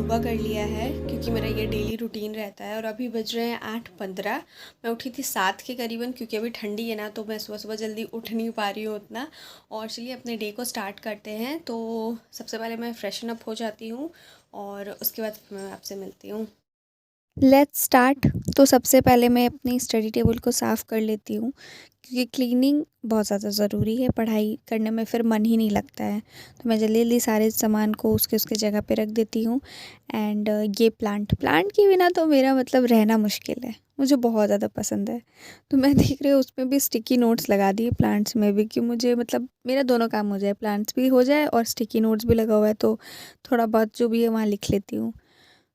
योगा कर लिया है क्योंकि मेरा ये डेली रूटीन रहता है। और अभी बज रहे हैं 8:15। मैं उठी थी 7 के करीबन क्योंकि अभी ठंडी है ना, तो मैं सुबह सुबह जल्दी उठ नहीं पा रही हूँ उतना। और चलिए अपने डे को स्टार्ट करते हैं। तो सबसे पहले मैं फ्रेशन अप हो जाती हूँ और उसके बाद मैं आपसे मिलती हूँ। Let's start. तो सबसे पहले मैं अपनी स्टडी टेबल को साफ़ कर लेती हूँ क्योंकि क्लीनिंग बहुत ज़्यादा ज़रूरी है। पढ़ाई करने में फिर मन ही नहीं लगता है, तो मैं जल्दी जल्दी सारे सामान को उसके उसके जगह पे रख देती हूँ। एंड ये प्लांट प्लांट के बिना तो मेरा मतलब रहना मुश्किल है। मुझे बहुत ज़्यादा पसंद है, तो मैं देख रही हूँ उसमें भी स्टिकी नोट्स लगा दिए प्लांट्स में भी, कि मुझे मतलब मेरा दोनों काम हो जाए, प्लांट्स भी हो जाए और स्टिकी नोट्स भी लगा हुआ है, तो थोड़ा बहुत जो भी है वहाँ लिख लेती हूँ।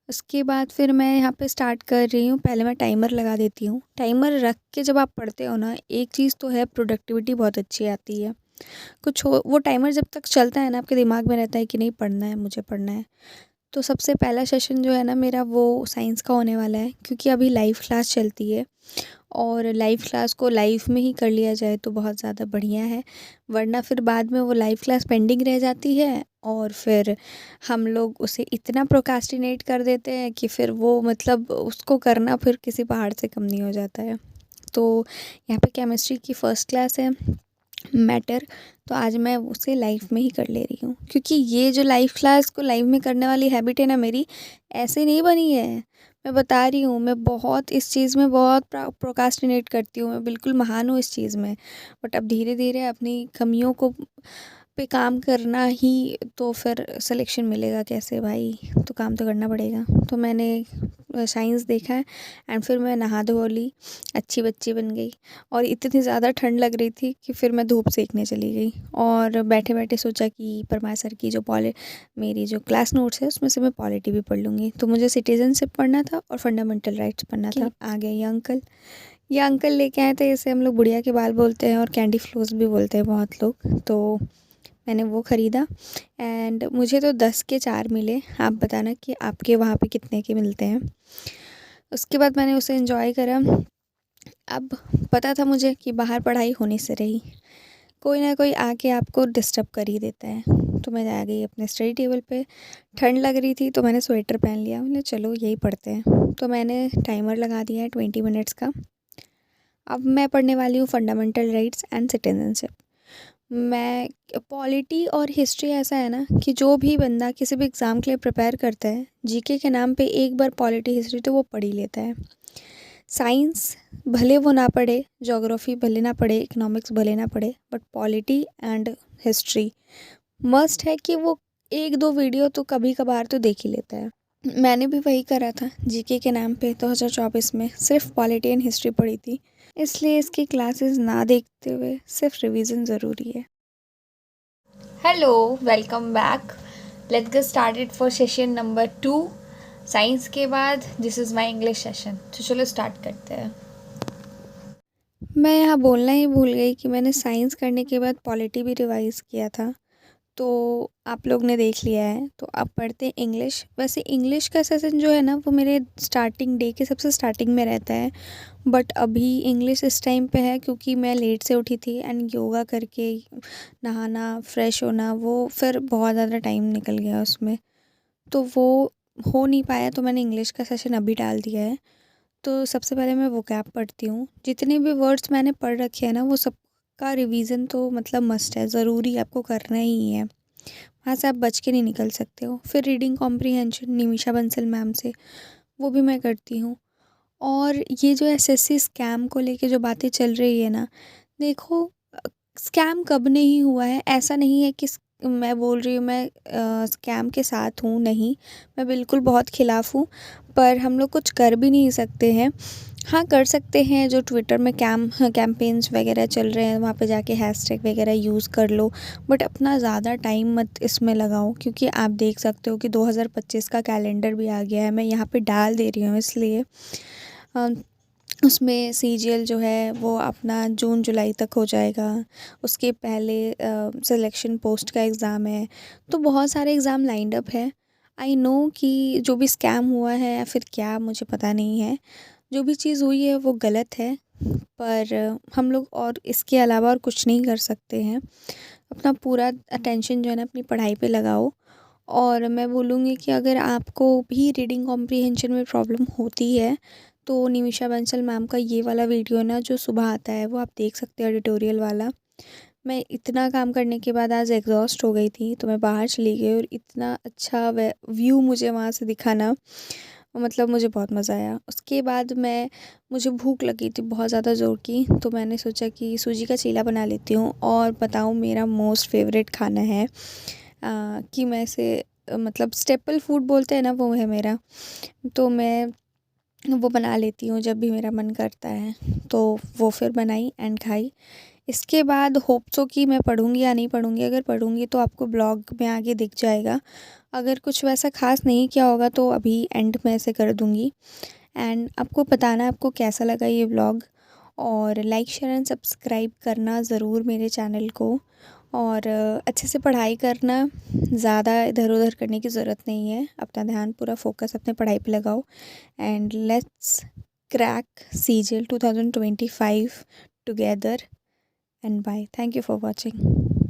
उसके बाद फिर मैं यहाँ पे स्टार्ट कर रही हूँ। पहले मैं टाइमर लगा देती हूँ। टाइमर रख के जब आप पढ़ते हो ना, एक चीज़ तो है, प्रोडक्टिविटी बहुत अच्छी आती है। कुछ हो, वो टाइमर जब तक चलता है ना, आपके दिमाग में रहता है कि नहीं पढ़ना है, मुझे पढ़ना है। तो सबसे पहला सेशन जो है ना मेरा, वो साइंस का होने वाला है क्योंकि अभी लाइव क्लास चलती है। और लाइव क्लास को लाइव में ही कर लिया जाए तो बहुत ज़्यादा बढ़िया है, वरना फिर बाद में वो लाइव क्लास पेंडिंग रह जाती है और फिर हम लोग उसे इतना प्रोक्रास्टिनेट कर देते हैं कि फिर वो मतलब उसको करना फिर किसी पहाड़ से कम नहीं हो जाता है। तो यहाँ पे केमिस्ट्री की फ़र्स्ट क्लास है, मैटर। तो आज मैं उसे लाइव में ही कर ले रही हूँ क्योंकि ये जो लाइव क्लास को लाइव में करने वाली हैबिट है ना मेरी, ऐसे नहीं बनी है। मैं बता रही हूँ, मैं बहुत इस चीज़ में बहुत प्रोक्रास्टिनेट करती हूँ, मैं बिल्कुल महान हूँ इस चीज़ में। बट अब धीरे धीरे अपनी कमियों को पे काम करना ही, तो फिर सिलेक्शन मिलेगा कैसे भाई, तो काम तो करना पड़ेगा। तो मैंने साइंस देखा है एंड फिर मैं नहा धो ली, अच्छी बच्ची बन गई। और इतनी ज़्यादा ठंड लग रही थी कि फिर मैं धूप सेकने चली गई और बैठे बैठे सोचा कि परमार सर की जो मेरी जो क्लास नोट्स है उसमें से मैं पॉलिटी भी पढ़ लूँगी। तो मुझे सिटीजनशिप पढ़ना था और फंडामेंटल राइट्स पढ़ना था। आ गए ये अंकल लेके आए थे, इसे हम लोग बुढ़िया के बाल बोलते हैं और कैंडी फ्लोस भी बोलते हैं बहुत लोग। तो मैंने वो ख़रीदा एंड मुझे तो 10 के 4 मिले। आप बताना कि आपके वहाँ पे कितने के मिलते हैं। उसके बाद मैंने उसे एंजॉय करा। अब पता था मुझे कि बाहर पढ़ाई होने से रही, कोई ना कोई आके आपको डिस्टर्ब कर ही देता है। तो मैं आ गई अपने स्टडी टेबल पे। ठंड लग रही थी तो मैंने स्वेटर पहन लिया, मैंने चलो यही पढ़ते हैं। तो मैंने टाइमर लगा दिया है 20 मिनट्स का। अब मैं पढ़ने वाली हूँ फंडामेंटल राइट्स एंड सिटीजनशिप। मैं पॉलिटी और हिस्ट्री ऐसा है ना कि जो भी बंदा किसी भी एग्ज़ाम के लिए प्रिपेयर करता है, जीके के नाम पे एक बार पॉलिटी हिस्ट्री तो वो पढ़ ही लेता है। साइंस भले वो ना पढ़े, ज्योग्राफी भले ना पढ़े, इकोनॉमिक्स भले ना पढ़े, but polity and history must है कि वो एक दो वीडियो तो कभी कभार तो देख ही लेता है। मैंने भी वही करा था, जीके के नाम पे 2024 में सिर्फ पॉलिटी एंड हिस्ट्री पढ़ी थी। इसलिए इसकी क्लासेस ना देखते हुए सिर्फ रिवीजन ज़रूरी है। Hello, welcome back. Let's get started for session number 2। Science के बाद this is my English session, तो चलो स्टार्ट करते हैं। मैं यहाँ बोलना ही भूल गई कि मैंने साइंस करने के बाद पॉलिटी भी रिवाइज़ किया था। तो आप लोग ने देख लिया है, तो अब पढ़ते हैं इंग्लिश। वैसे इंग्लिश का सेशन जो है ना, वो मेरे स्टार्टिंग डे के सबसे स्टार्टिंग में रहता है। बट अभी इंग्लिश इस टाइम पे है क्योंकि मैं लेट से उठी थी एंड योगा करके नहाना, फ्रेश होना, वो फिर बहुत ज़्यादा टाइम निकल गया उसमें, तो वो हो नहीं पाया। तो मैंने इंग्लिश का सेशन अभी डाल दिया है। तो सबसे पहले मैं वोकैब पढ़ती हूँ। जितने भी वर्ड्स मैंने पढ़ रखे हैं ना, वो सबका रिवीजन तो मतलब मस्ट है, ज़रूरी आपको करना ही है। वहाँ से आप बच के नहीं निकल सकते हो। फिर reading comprehension Nimisha Bansal ma'am से, वो भी मैं करती हूँ। और ये जो एसएससी स्कैम को लेके जो बातें चल रही है ना, देखो, स्कैम कब नहीं हुआ है, ऐसा नहीं है कि मैं बोल रही हूँ मैं स्कैम के साथ हूँ, नहीं, मैं बिल्कुल बहुत ख़िलाफ़ हूँ। पर हम लोग कुछ कर भी नहीं सकते हैं। हाँ, कर सकते हैं, जो ट्विटर में कैंपेन्स वगैरह चल रहे हैं वहाँ पे जाके हैशटैग वगैरह यूज़ कर लो। बट अपना ज़्यादा टाइम मत इसमें लगाओ क्योंकि आप देख सकते हो कि 2025 का कैलेंडर भी आ गया है। मैं यहाँ पे डाल दे रही हूँ इसलिए उसमें सीजीएल जो है वो अपना जून जुलाई तक हो जाएगा। उसके पहले सिलेक्शन पोस्ट का एग्ज़ाम है। तो बहुत सारे एग्ज़ाम लाइंड अप है। आई नो कि जो भी स्कैम हुआ है या फिर क्या, मुझे पता नहीं है, जो भी चीज़ हुई है वो गलत है। पर हम लोग और इसके अलावा और कुछ नहीं कर सकते हैं। अपना पूरा अटेंशन जो है ना अपनी पढ़ाई पे लगाओ और मैं बोलूँगी कि अगर आपको भी रीडिंग कॉम्प्रिहेंशन में प्रॉब्लम होती है तो निमिषा बंसल मैम का ये वाला वीडियो ना जो सुबह आता है वो आप देख सकते हो, एडिटोरियल वाला। मैं इतना काम करने के बाद आज एग्जॉस्ट हो गई थी तो मैं बाहर चली गई और इतना अच्छा व्यू मुझे वहाँ से दिखा ना, मतलब मुझे बहुत मज़ा आया। उसके बाद मुझे भूख लगी थी बहुत ज़्यादा ज़ोर की, तो मैंने सोचा कि सूजी का चीला बना लेती हूँ। और बताऊँ, मेरा मोस्ट फेवरेट खाना है कि मैं इसे मतलब स्टेपल फूड बोलते हैं ना, वो है मेरा। तो मैं वो बना लेती हूँ जब भी मेरा मन करता है, तो वो फिर बनाई एंड खाई। इसके बाद होप सो कि मैं पढ़ूँगी या नहीं पढ़ूँगी। अगर पढ़ूँगी तो आपको ब्लॉग में आगे दिख जाएगा। अगर कुछ वैसा ख़ास नहीं किया होगा तो अभी एंड में ऐसे कर दूँगी। एंड आपको बताना आपको कैसा लगा ये व्लॉग, और लाइक शेयर एंड सब्सक्राइब करना ज़रूर मेरे चैनल को। और अच्छे से पढ़ाई करना, ज़्यादा इधर उधर करने की ज़रूरत नहीं है। अपना ध्यान पूरा फोकस अपने पढ़ाई पे लगाओ and let's crack CGL 2025 together and bye. Thank you for watching.